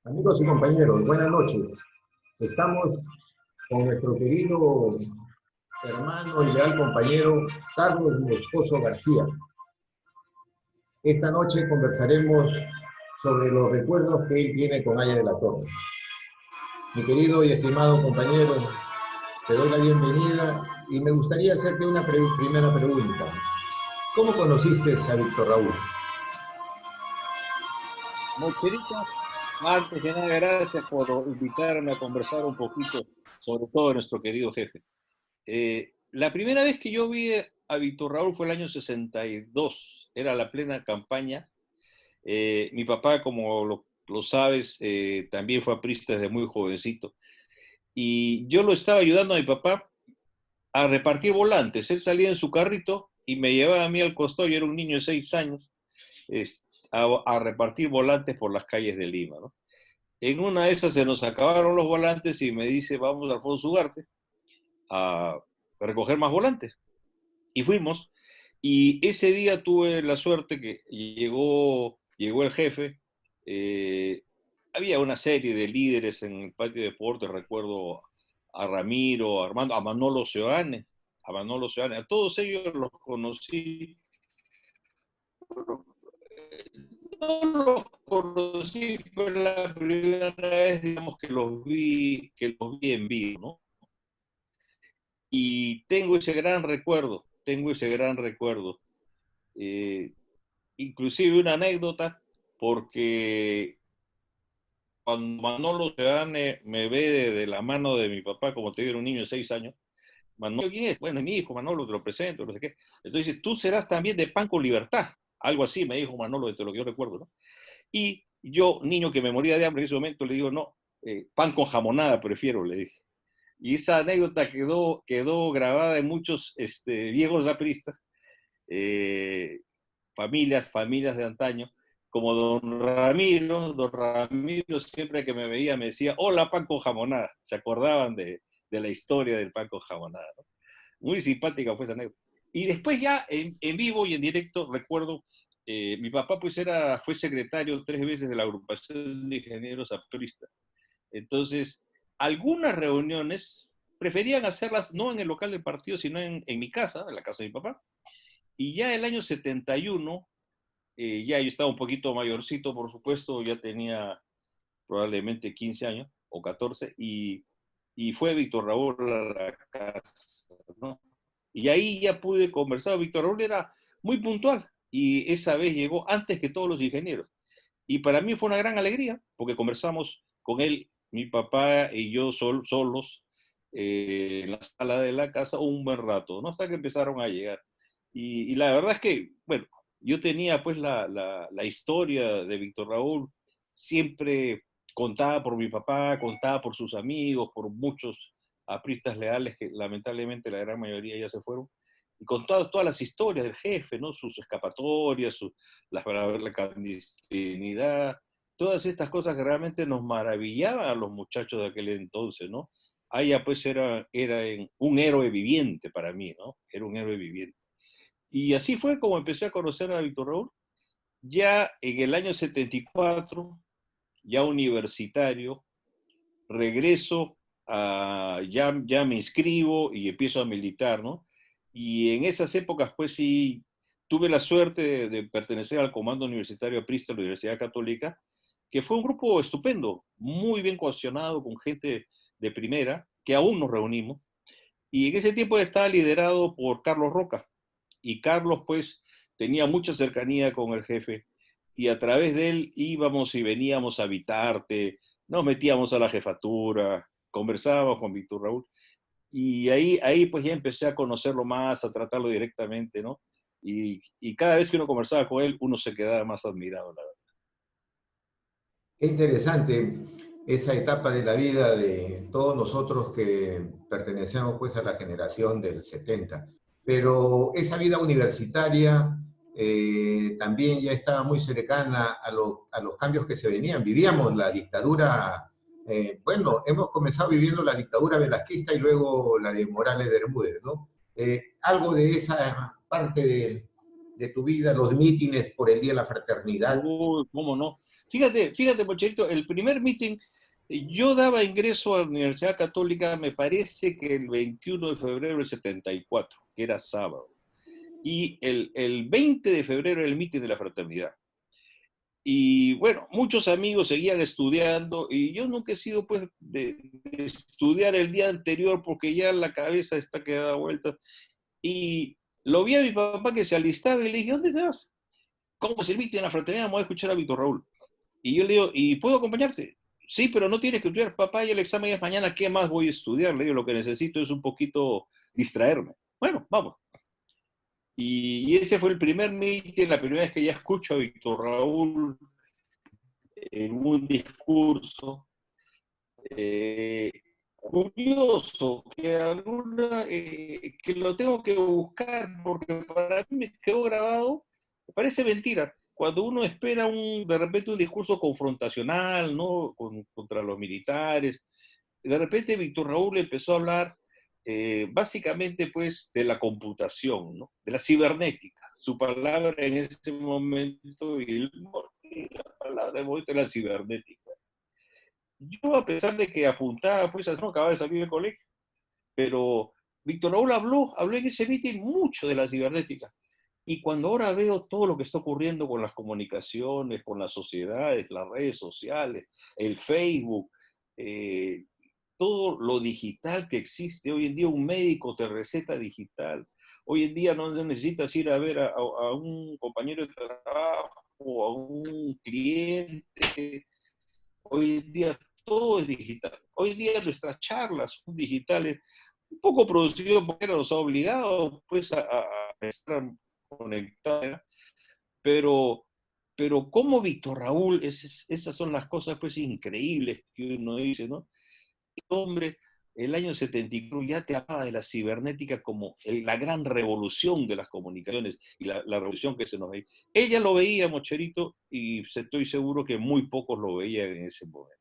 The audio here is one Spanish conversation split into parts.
Amigos y compañeros, buenas noches. Estamos con nuestro querido hermano y leal compañero Carlos Moscoso García. Esta noche conversaremos sobre los recuerdos que él tiene con Aya de la Torre. Mi querido y estimado compañero, te doy la bienvenida y me gustaría hacerte una primera pregunta. ¿Cómo conociste a Víctor Raúl? Mocherito, antes que nada, gracias por invitarme a conversar un poquito sobre todo de nuestro querido jefe. La primera vez que yo vi a Víctor Raúl fue el año 62, era la plena campaña. Mi papá, como lo sabes, también fue aprista desde muy jovencito. Y yo lo estaba ayudando a mi papá a repartir volantes. Él salía en su carrito y me llevaba a mí al costado, yo era un niño de 6 años, a repartir volantes por las calles de Lima, ¿no? En una de esas se nos acabaron los volantes y me dice, vamos a Alfonso Ugarte a recoger más volantes. Y fuimos. Y ese día tuve la suerte que llegó el jefe. Había una serie de líderes en el patio de deportes, recuerdo a Ramiro, a Armando, a todos ellos los conocí. No los conocí, fue la primera vez, digamos, que los vi en vivo, ¿no? Y tengo ese gran recuerdo. Eh, Inclusive una anécdota, porque cuando Manolo Seane me ve de la mano de mi papá, como te digo, era un niño de 6 años, Manolo, ¿quién es? Bueno, es mi hijo, Manolo, te lo presento, no sé qué. Entonces dice, tú serás también de Pan con Libertad. Algo así me dijo Manolo, de lo que yo recuerdo, ¿no? Y yo, niño que me moría de hambre en ese momento, le digo, no, pan con jamonada prefiero, le dije. Y esa anécdota quedó grabada en muchos viejos apristas, eh, familias de antaño, como don Ramiro siempre que me veía me decía, hola, pan con jamonada. Se acordaban de la historia del pan con jamonada, ¿no? Muy simpática fue esa anécdota. Y después ya en vivo y en directo recuerdo, mi papá pues fue secretario 3 veces de la agrupación de ingenieros apristas. Entonces, algunas reuniones preferían hacerlas no en el local del partido, sino en mi casa, en la casa de mi papá. Y ya el año 71, ya yo estaba un poquito mayorcito, por supuesto, ya tenía probablemente 15 años o 14, y fue Víctor Raúl a la casa, ¿no? Y ahí ya pude conversar. Víctor Raúl era muy puntual y esa vez llegó antes que todos los ingenieros. Y para mí fue una gran alegría porque conversamos con él, mi papá y yo solos, en la sala de la casa un buen rato, ¿no? Hasta que empezaron a llegar. Y la verdad es que, bueno, yo tenía pues la historia de Víctor Raúl siempre contada por mi papá, contada por sus amigos, por muchos apristas leales que lamentablemente la gran mayoría ya se fueron, y con todas las historias del jefe, ¿no? Sus escapatorias, la clandestinidad, todas estas cosas que realmente nos maravillaban a los muchachos de aquel entonces, ¿no? Aya pues era un héroe viviente para mí, ¿no? Era un héroe viviente. Y así fue como empecé a conocer a Víctor Raúl. Ya en el año 74, ya universitario, regreso, ya me inscribo y empiezo a militar, ¿no? Y en esas épocas, pues sí, tuve la suerte de pertenecer al Comando Universitario Aprista de la Universidad Católica, que fue un grupo estupendo, muy bien cohesionado, con gente de primera, que aún nos reunimos. Y en ese tiempo estaba liderado por Carlos Roca. Y Carlos, pues, tenía mucha cercanía con el jefe. Y a través de él íbamos y veníamos a Vitarte, nos metíamos a la jefatura, conversábamos con Víctor Raúl. Y ahí pues ya empecé a conocerlo más, a tratarlo directamente, ¿no? Y cada vez que uno conversaba con él, uno se quedaba más admirado, la verdad. Qué interesante esa etapa de la vida de todos nosotros que pertenecemos pues a la generación del 70. Pero esa vida universitaria también ya estaba muy cercana a los cambios que se venían. Vivíamos la dictadura, bueno, hemos comenzado viviendo la dictadura velasquista y luego la de Morales de Bermúdez, ¿no? Algo de esa parte de tu vida, los mítines por el Día de la Fraternidad. ¿Cómo no? Fíjate, Pocherito, el primer meeting, yo daba ingreso a la Universidad Católica, me parece que el 21 de febrero del 74, que era sábado. Y el 20 de febrero era el meeting de la fraternidad. Y bueno, muchos amigos seguían estudiando y yo nunca he sido pues de estudiar el día anterior porque ya la cabeza está que da vuelta. Y lo vi a mi papá que se alistaba y le dije, ¿dónde te vas? ¿Cómo se viste en la fraternidad? Vamos a escuchar a Víctor Raúl. Y yo le digo, ¿y puedo acompañarte? Sí, pero no tienes que estudiar, papá, y el examen es mañana, ¿qué más voy a estudiar? Le digo, lo que necesito es un poquito distraerme. Bueno, vamos. Y ese fue el primer meeting, la primera vez que ya escucho a Víctor Raúl en un discurso. Eh, curioso que que lo tengo que buscar porque para mí me quedó grabado, me parece mentira. Cuando uno espera de repente un discurso confrontacional, ¿no? Contra los militares, de repente Víctor Raúl empezó a hablar básicamente pues de la computación, ¿no? De la cibernética. Su palabra en ese momento y la palabra de momento era cibernética. Yo, a pesar de que apuntaba, pues, no acababa de salir del colegio, pero Víctor Raúl habló en ese meeting mucho de la cibernética. Y cuando ahora veo todo lo que está ocurriendo con las comunicaciones, con las sociedades, las redes sociales, el Facebook, eh, todo lo digital que existe, hoy en día un médico te receta digital, hoy en día no necesitas ir a ver a un compañero de trabajo o a un cliente. Hoy en día todo es digital. Hoy en día nuestras charlas son digitales, un poco producido porque nos ha obligado pues, a estar conectados, pero, pero como Víctor Raúl, esas son las cosas pues increíbles que uno dice, ¿no? Este hombre, el año 74 ya te hablaba de la cibernética como la gran revolución de las comunicaciones y la revolución que se nos veía. Ella lo veía, Mocherito, y estoy seguro que muy pocos lo veían en ese momento.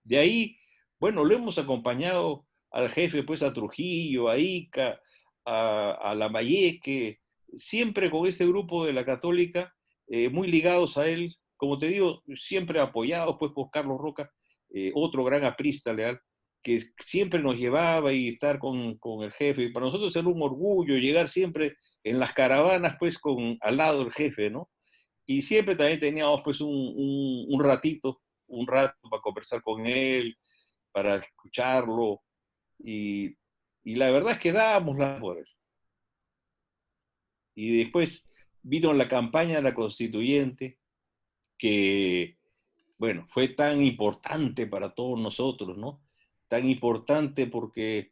De ahí, bueno, lo hemos acompañado al jefe, pues a Trujillo, a Ica, a Lambayeque, siempre con este grupo de la Católica, muy ligados a él, como te digo, siempre apoyados pues por Carlos Roca, otro gran aprista leal, que siempre nos llevaba y estar con el jefe. Para nosotros era un orgullo llegar siempre en las caravanas pues al lado del jefe, ¿no? Y siempre también teníamos pues un rato para conversar con él, para escucharlo, y, y la verdad es que dábamos la por él. Y después vino la campaña de la constituyente, que, bueno, fue tan importante para todos nosotros, ¿no? Tan importante porque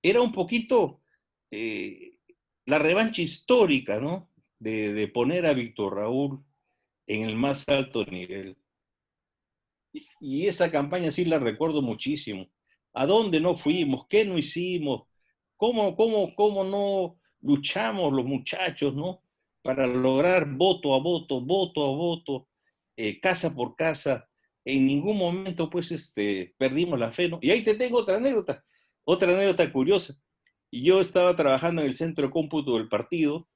era un poquito eh, la revancha histórica, ¿no? De poner a Víctor Raúl en el más alto nivel. Y esa campaña sí la recuerdo muchísimo. ¿A dónde no fuimos? ¿Qué no hicimos? ¿Cómo no luchamos los muchachos, ¿no? Para lograr voto a voto, casa por casa. En ningún momento, pues, perdimos la fe, ¿no? Y ahí te tengo otra anécdota curiosa. Y yo estaba trabajando en el centro de cómputo del partido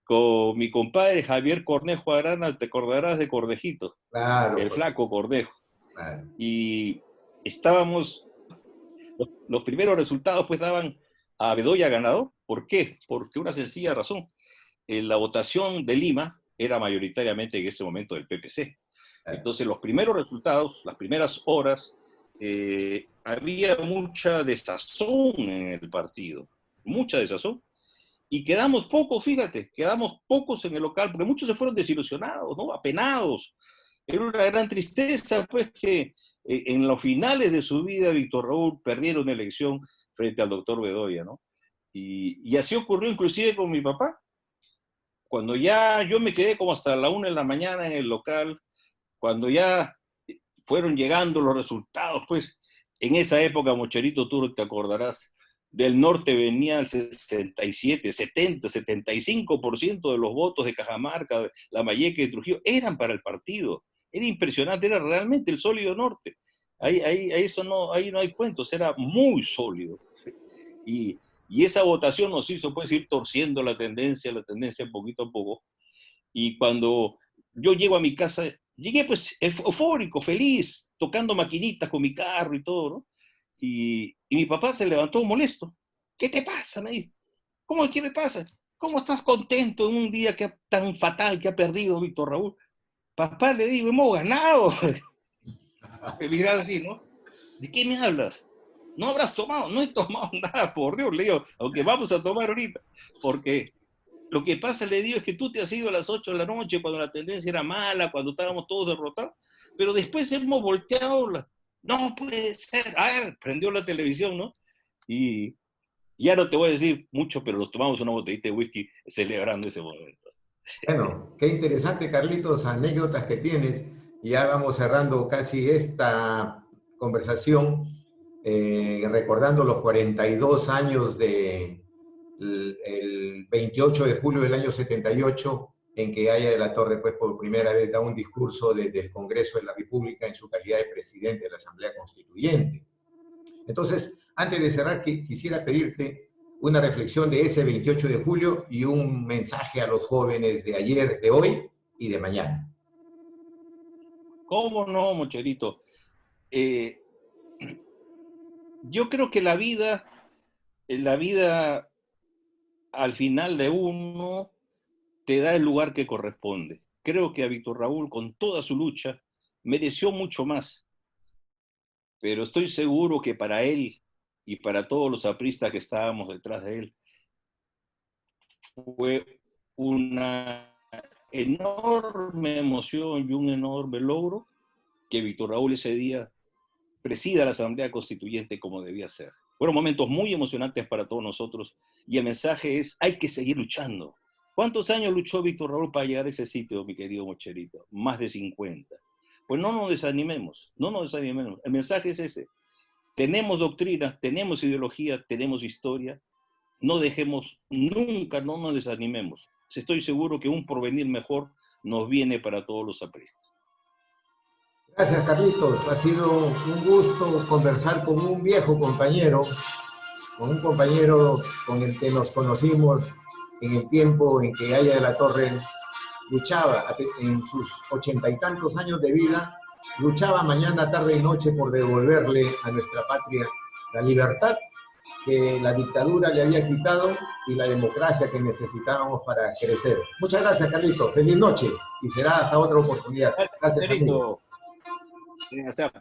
con mi compadre Javier Cornejo Arana, te acordarás de Cordejito, Claro, el flaco Cornejo. claro. Y estábamos, los primeros resultados pues daban a Bedoya ganador. ¿Por qué? Porque una sencilla razón. La votación de Lima era mayoritariamente en ese momento del PPC. Claro. Entonces los primeros resultados, las primeras horas, había mucha desazón en el partido, mucha desazón. Y quedamos pocos, fíjate, quedamos pocos en el local, porque muchos se fueron desilusionados, ¿no? Apenados. Era una gran tristeza, pues, que en los finales de su vida Víctor Raúl perdiera una elección frente al doctor Bedoya, ¿no? Y así ocurrió inclusive con mi papá. Cuando ya yo me quedé como hasta la 1 de la mañana en el local, cuando ya fueron llegando los resultados, pues, en esa época, Mocherito, tú te acordarás, del norte venía el 67, 70, 75% de los votos de Cajamarca, de Lambayeque, de Trujillo, eran para el partido. Era impresionante, era realmente el sólido norte. Ahí no hay cuentos, era muy sólido. Y, y esa votación nos hizo pues ir torciendo la tendencia poquito a poco. Y cuando yo llego a mi casa, Llegué pues eufórico, feliz, tocando maquinitas con mi carro y todo, ¿no? Y mi papá se levantó molesto. ¿Qué te pasa? Me dijo. ¿Cómo qué me pasa? ¿Cómo estás contento en un día tan fatal que ha perdido Víctor Raúl? Papá, le digo, hemos ganado. Me miraba así, ¿no? ¿De qué me hablas? No habrás tomado, no he tomado nada, por Dios, le digo, aunque vamos a tomar ahorita, porque lo que pasa, le digo, es que tú te has ido a las 8 de la noche cuando la tendencia era mala, cuando estábamos todos derrotados, pero después hemos volteado, no puede ser, a ver, prendió la televisión, ¿no? Y ya no te voy a decir mucho, pero nos tomamos una botellita de whisky celebrando ese momento. Bueno, qué interesante, Carlitos, anécdotas que tienes. Y ya vamos cerrando casi esta conversación, recordando los 42 años el 28 de julio del año 78, en que Haya de la Torre, pues por primera vez da un discurso desde el Congreso de la República en su calidad de presidente de la Asamblea Constituyente. Entonces, antes de cerrar, quisiera pedirte una reflexión de ese 28 de julio y un mensaje a los jóvenes de ayer, de hoy y de mañana. ¿Cómo no, Mocherito? Eh, yo creo que la vida al final de uno te da el lugar que corresponde. Creo que a Víctor Raúl, con toda su lucha, mereció mucho más, pero estoy seguro que para él y para todos los apristas que estábamos detrás de él, fue una enorme emoción y un enorme logro que Víctor Raúl ese día presida la Asamblea Constituyente como debía ser. Fueron momentos muy emocionantes para todos nosotros y el mensaje es, hay que seguir luchando. ¿Cuántos años luchó Víctor Raúl para llegar a ese sitio, mi querido Mocherito? Más de 50. Pues no nos desanimemos, no nos desanimemos. El mensaje es ese. Tenemos doctrina, tenemos ideología, tenemos historia. No dejemos, nunca, no nos desanimemos. Estoy seguro que un porvenir mejor nos viene para todos los apristas. Gracias, Carlitos. Ha sido un gusto conversar con un viejo compañero, con un compañero con el que nos conocimos en el tiempo en que Haya de la Torre luchaba en sus 80 y tantos años de vida, luchaba mañana, tarde y noche por devolverle a nuestra patria la libertad que la dictadura le había quitado y la democracia que necesitábamos para crecer. Muchas gracias, Carlitos. Feliz noche y será hasta otra oportunidad. Gracias, amigo. Gracias.